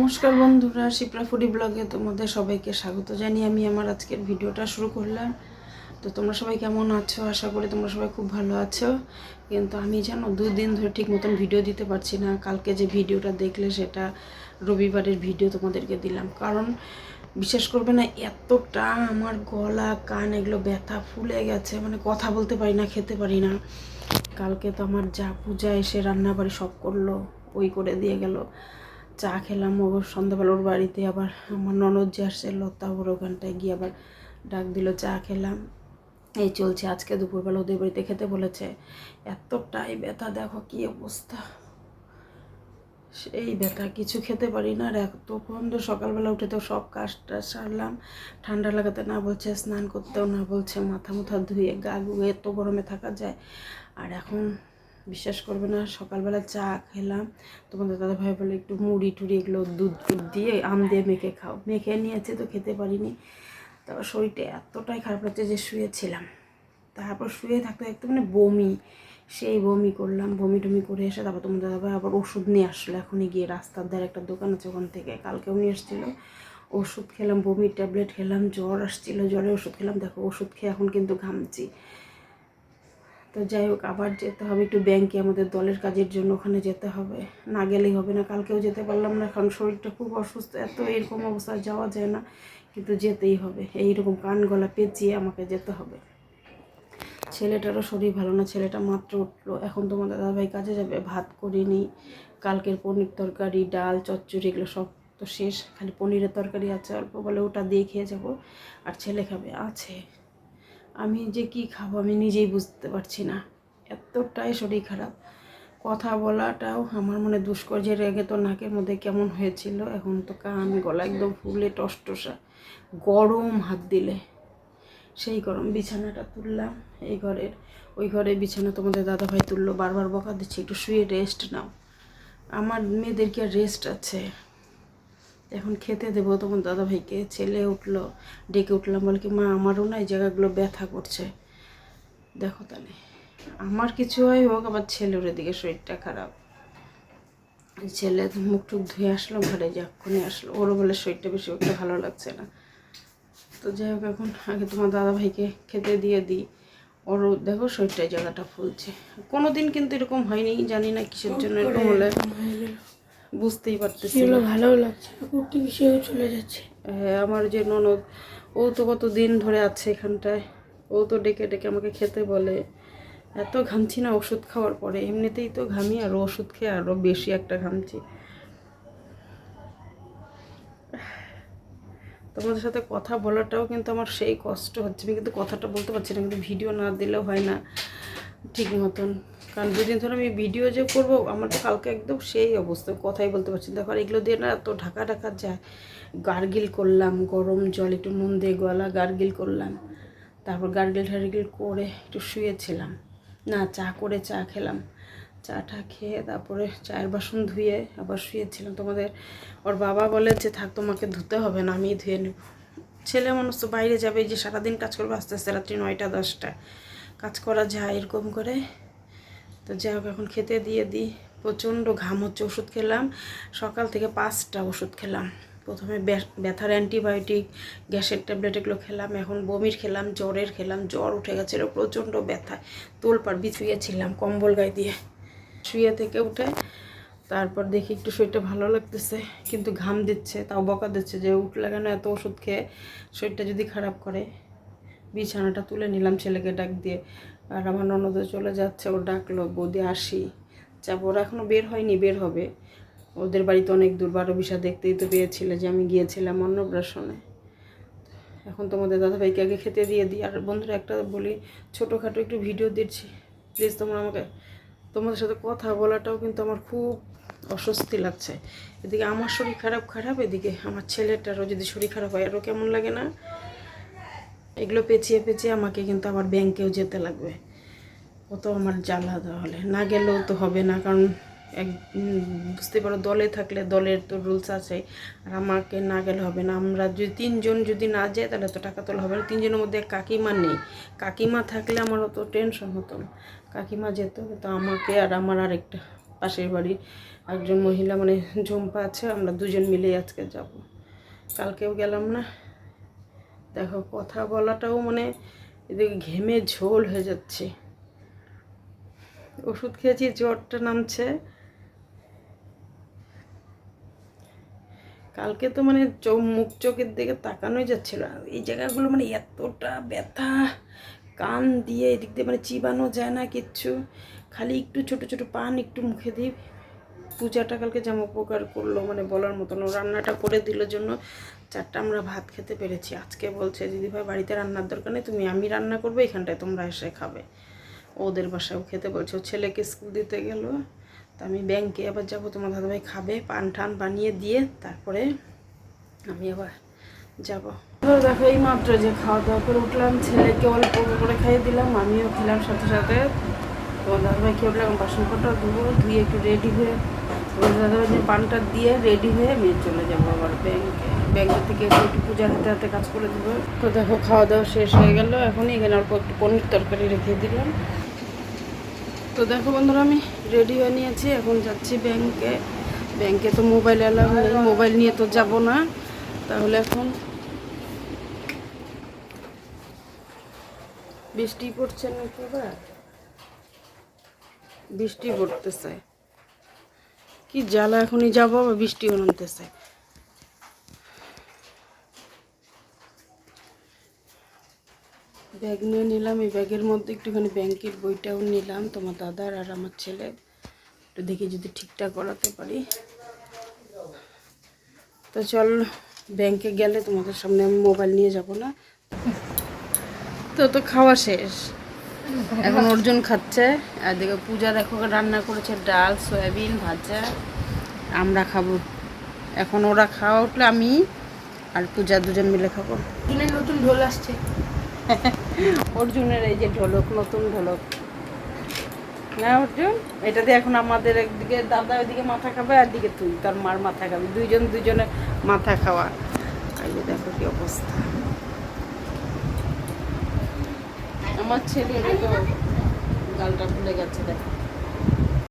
নমস্কার বন্ধুরা, শিপ্রা ফুডি ব্লগে তোমাদের সবাইকে স্বাগত জানিয়ে আমি আমার আজকের ভিডিওটা শুরু করলাম। তো তোমরা সবাই কেমন আছো? আশা করি তোমরা সবাই খুব ভালো আছো। কিন্তু আমি জানো 2 দিন ধরে ঠিক মতন ভিডিও দিতে পারছি না। কালকে যে ভিডিওটা দেখলে সেটা রবিবারের ভিডিও তোমাদেরকে দিলাম, কারণ বিশ্বাস করবে না, এতটা আমার গলা কান এগুলো ব্যথা ফুলে গেছে, মানে কথা বলতে পারি না, খেতে পারি না। কালকে তো আমার যা পূজা এসে রান্নাবাড়ি সব করলো, ওই করে দিয়ে গেল। চা খেলাম ওর সন্ধ্যাবেলা ওর বাড়িতে, আবার আমার ননদ যে আসছে লতা, ওর ওখানটায় গিয়ে আবার ডাক দিল, চা খেলাম। এই চলছে। আজকে দুপুরবেলা ওদের বাড়িতে খেতে বলেছে। এতটাই ব্যথা, দেখো কি অবস্থা, সেই ব্যথা, কিছু খেতে পারি না। আর এত পর্যন্ত সকালবেলা উঠে তো সব কাজটা সারলাম, ঠান্ডা লাগাতে না বলছে, স্নান করতেও না বলছে, মাথা মুথা ধুয়ে গা গুয়ে এত গরমে থাকা যায়। আর এখন বিশ্বাস করবে না, সকালবেলা চা খেলাম, তোমাদের দাদা ভাই বলে একটু মুড়ি টুড়ি এগুলো দুধ দিয়ে আম দিয়ে মেখে খাও, মেখে নিয়েছে তো খেতে পারিনি। তারপর শরীরটা এতটাই খারাপ লাগছে যে শুয়েছিলাম। তারপর শুয়ে থাকতে থাকতে মানে বমি, সেই বমি করলাম, বমি টমি করে এসে তারপর তোমাদের দাদা আবার ওষুধ নিয়ে আসলো। এখনই গিয়ে রাস্তার ধারে একটা দোকান আছে, ওখান থেকে কালকেও নিয়ে এসেছিলো। ওষুধ খেলাম, বমির ট্যাবলেট খেলাম, জ্বর আসছিলো, জ্বরের ওষুধ খেলাম। দেখো ওষুধ খেয়ে এখন কিন্তু ঘামছি। তো যাই হোক, আবার যেতে হবে একটু ব্যাংকে, আমাদের দলের কাজের জন্য ওখানে যেতে হবে, না গেলেই হবে না। কালকেও যেতে পারলাম না, কারণ শরীরটা খুব অসুস্থ, এত এরকম অবস্থায় যাওয়া যায় না, কিন্তু যেতেই হবে। এইরকম কান গলা পেঁচিয়ে আমাকে যেতে হবে। ছেলেটারও শরীর ভালো না, ছেলেটা মাত্র উঠলো। এখন তোমাদের দাদাভাই কাজে যাবে, ভাত করিনি। কালকের পনির তরকারি, ডাল, চচ্চড়ি এগুলো সব তো শেষ, খালি পনিরের তরকারি আছে অল্প, বলে ওটা দিয়ে খেয়ে যাবো। আর ছেলে খাবে আছে। আমি যে কি খাবো আমি নিজেই বুঝতে পারছি না, এতটাই শরীর খারাপ। কথা বলাটাও আমার মনে দুষ্কর, যে রেগে তো নাকের মধ্যে কেমন হয়েছিল, এখন তো কান গলা একদম ফুলে টসটসা, গরম হাত দিলে সেই গরম। বিছানাটা তুললাম এই ঘরের, ওই ঘরে বিছানা তোমাদের দাদাভাই তুললো, বারবার বকা দিচ্ছে একটু শুয়ে রেস্ট নাও। আমার মেয়েদের কি আর রেস্ট আছে? এখন খেতে দেবো তোমার দাদাভাইকে। ছেলে উঠলো, ডেকে উঠলাম, বলে কি মা আমারও না এই জায়গাগুলো ব্যথা করছে। দেখো তাহলে, আমার কিছু হয় হোক, আবার ছেলের এদিকে শরীরটা খারাপ। ছেলে মুখ টুক ধুয়ে আসলো ঘরে, যে এক্ষুনি আসলো, ওরও বলে শরীরটা বেশি একটা ভালো লাগছে না। তো যাই হোক, এখন আগে তোমার দাদাভাইকে খেতে দিয়ে দিই। ওরও দেখো শরীরটা জায়গাটা ফুলছে। কোনো দিন কিন্তু এরকম হয়নি, জানি না কিসের জন্য এরকম হলে, বুঝতেই পারতেছি না। ভালো লাগছে, কুর্তি বিষয়েও চলে যাচ্ছে। হ্যাঁ, আমার যে ননদ, ও তো কত দিন ধরে আছে এখানটায়, ও তো ডেকে ডেকে আমাকে খেতে বলে। এত ঘামছি না ওষুধ খাওয়ার পরে, এমনিতেই তো ঘামি, আর ওষুধ খেয়ে আরও বেশি একটা ঘামছি। তোমাদের সাথে কথা বলাটাও কিন্তু আমার সেই কষ্ট হচ্ছে, আমি কিন্তু কথাটা বলতে পারছি না, কিন্তু ভিডিও না দিলেও হয় না ঠিক মতন। কারণ 2 দিন ধরে আমি ভিডিও যে করবো, আমার তো কালকে একদম সেই অবস্থা, কথাই বলতে পারছি না। দেখো আর এগুলো দিয়ে না এত ঢাকা ঢাকা যায়। গার্গিল করলাম, গরম জল একটু নুন দিয়ে গলা গার্গিল করলাম, তারপর গার্গিল ঠার্গিল করে একটু শুয়েছিলাম। না, চা করে চা খেলাম, চাটা খেয়ে তারপরে চায়ের বাসন ধুয়ে আবার শুয়েছিলাম। তোমাদের ওর বাবা বলে যে থাক, তোমাকে ধুতে হবে না, আমি ধুয়ে নেব। ছেলে মানুষ তো বাইরে যাবে, যে সারাদিন কাজ করবে, আস্তে আস্তে রাত্রি 9টা 10টা কাজ করা যায় এরকম করে। তো যাই হোক, এখন খেতে দিয়ে দিই। প্রচণ্ড ঘাম হচ্ছে, ওষুধ খেলাম সকাল থেকে 5টা ওষুধ খেলাম। প্রথমে ব্যথার অ্যান্টিবায়োটিক, গ্যাসের ট্যাবলেট এগুলো খেলাম, এখন বমির খেলাম, জ্বরের খেলাম, জ্বর উঠে গেছিলো, প্রচণ্ড ব্যথা, তোলপাড় বিছুয়েছিলাম কম্বল গায়ে দিয়ে। শুয়ে থেকে উঠে তারপর দেখি একটু শরীরটা ভালো লাগতেছে, কিন্তু ঘাম দিচ্ছে, তাও বকা দিচ্ছে যে উঠলে কেন, এত ওষুধ খেয়ে শরীরটা যদি খারাপ করে। বিছানাটা তুলে নিলাম ছেলেকে ডাক দিয়ে। আর আমার ননদও চলে যাচ্ছে, ও ডাকলো বৌদি আসি যাবো। ওরা এখনও বের হয়নি, বের হবে। ওদের বাড়িতে অনেক দূর, 12 বিশা দেখতেই তো পেয়েছিলে যে আমি গিয়েছিলাম অন্নপ্রাশনে। এখন তোমাদের দাদাভাইকে আগে খেতে দিয়ে দিই। আর বন্ধুরা একটা বলি, ছোটোখাটো একটু ভিডিও দিচ্ছি, প্লিজ তোমরা আমাকে, তোমাদের সাথে কথা বলাটাও কিন্তু আমার খুব অস্বস্তি লাগছে। এদিকে আমার শরীর খারাপ, এদিকে আমার ছেলেটারও যদি শরীর খারাপ হয় আরও কেমন লাগে না। এগুলো পেঁচিয়ে পেঁচিয়ে আমাকে কিন্তু আবার ব্যাংকেও যেতে লাগবে, কত আমার জ্বালা। তাহলে না গেলেও তো হবে না, কারণ বুঝতে পারো, দলে থাকলে দলের তো রুলস আছে, আর আমাকে না গেলে হবে না। আমরা যদি 3জন যদি না যাই, তাহলে তো টাকা তোলা হবে না। 3জনের মধ্যে কাকিমা নেই, কাকিমা থাকলে আমার অত টেনশন হতো না, কাকিমা যেত। তো আমাকে আর আমার আরেকটা পাশের বাড়ির একজন মহিলা মানে ঝুম্পা আছে, আমরা দুজন মিলেই আজকে যাব। কালকেও গেলাম না। দেখো কথা বলাটাও মানে এদিকে ঘেমে ঝোল হয়ে যাচ্ছে। ওষুধ খেয়েছি, জ্বরটা নামছে। কালকে তো মানে মুখ চোখের দিকে তাকানোই যাচ্ছিল না। এই জায়গাগুলো মানে এতটা ব্যথা, কান দিয়ে এদিক দিয়ে মানে চিবানো যায় না কিচ্ছু, খালি একটু ছোট ছোট পান একটু মুখে দিই। পূজাটা কালকে যেমন উপকার করলো মানে বলার মতন। ও রান্নাটা করে দিল জন্য 4টা আমরা ভাত খেতে পেরেছি। আজকে বলছে দিদিভাই বাড়িতে রান্নার দরকার নেই, আমি রান্না করবো, এখানটায় তোমরা এসে খাবে। ওদের বাসায়ও খেতে বলছে। ও ছেলেকে স্কুল দিতে গেল, তা আমি ব্যাংকে আবার যাবো, তোমার দাদাভাই খাবে, পান ঠান বানিয়ে দিয়ে তারপরে আমি আবার যাবো। দেখো এই মাত্র যে খাওয়া দাওয়া করে উঠলাম, ছেলেকে অল্প করে খাইয়ে দিলাম, আমিও খেলাম সাথে সাথে। তোমার দাদাভাই খেয়ে উঠলাম, বাসনপত্র ধুয়ে একটু রেডি হয়ে তোমার দাদাভাই যে পানটা দিয়ে রেডি হয়ে আমি চলে যাবো আবার ব্যাংকের থেকে একটু পূজার হাতে হাতে কাজ করে দেবো। তো দেখো খাওয়া দাওয়া শেষ হয়ে গেল, এখন এখানে অল্প একটু পনির তরকারি রেখে দিলাম। তো দেখো বন্ধুরা আমি রেডি হয়ে নিয়েছি, এখন যাচ্ছি ব্যাংকে। ব্যাংকে তো মোবাইল অ্যালাউ নেই, মোবাইল নিয়ে তো যাব না। তাহলে এখন বৃষ্টি পড়ছে নাকি, এবার বৃষ্টি পড়তেছে, কি জ্বালা। এখনই যাবো আবার বৃষ্টিও নামতেছে। ব্যাগ নিয়ে নিলাম, এই ব্যাগের মধ্যে একটুখানি ব্যাংকের বইটাও নিলাম, তোমার দাদার আর আমার ছেলে, একটু দেখি যদি ঠিকঠাক করাতে পারি। তো চল ব্যাংকে গেলে তোমাদের সামনে আমি মোবাইল নিয়ে যাব না। তো খাওয়া শেষ, এখন অর্জুন খাচ্ছে, আর দেখো পূজা দেখো রান্না করেছে ডাল সয়াবিন ভাজা, আমরা খাবো। এখন ওরা খাওয়া উঠলে আমি আর পূজা দুজন মিলে খাবো। অর্জুনের নতুন ঢোল আসছে। অর্জুনের এই যে ঢোলক, নতুন ঢোলক না অর্জুন, এটাতে এখন আমাদের একদিকে দাদা ওইদিকে মাথা খাবে, আর দিকে তুই তার মার মাথা খাবি, দুজনে মাথা খাওয়া। এই যে দেখো কি অবস্থা। আমার ছেলে তো গালটা ভুলে গেছে দেখো।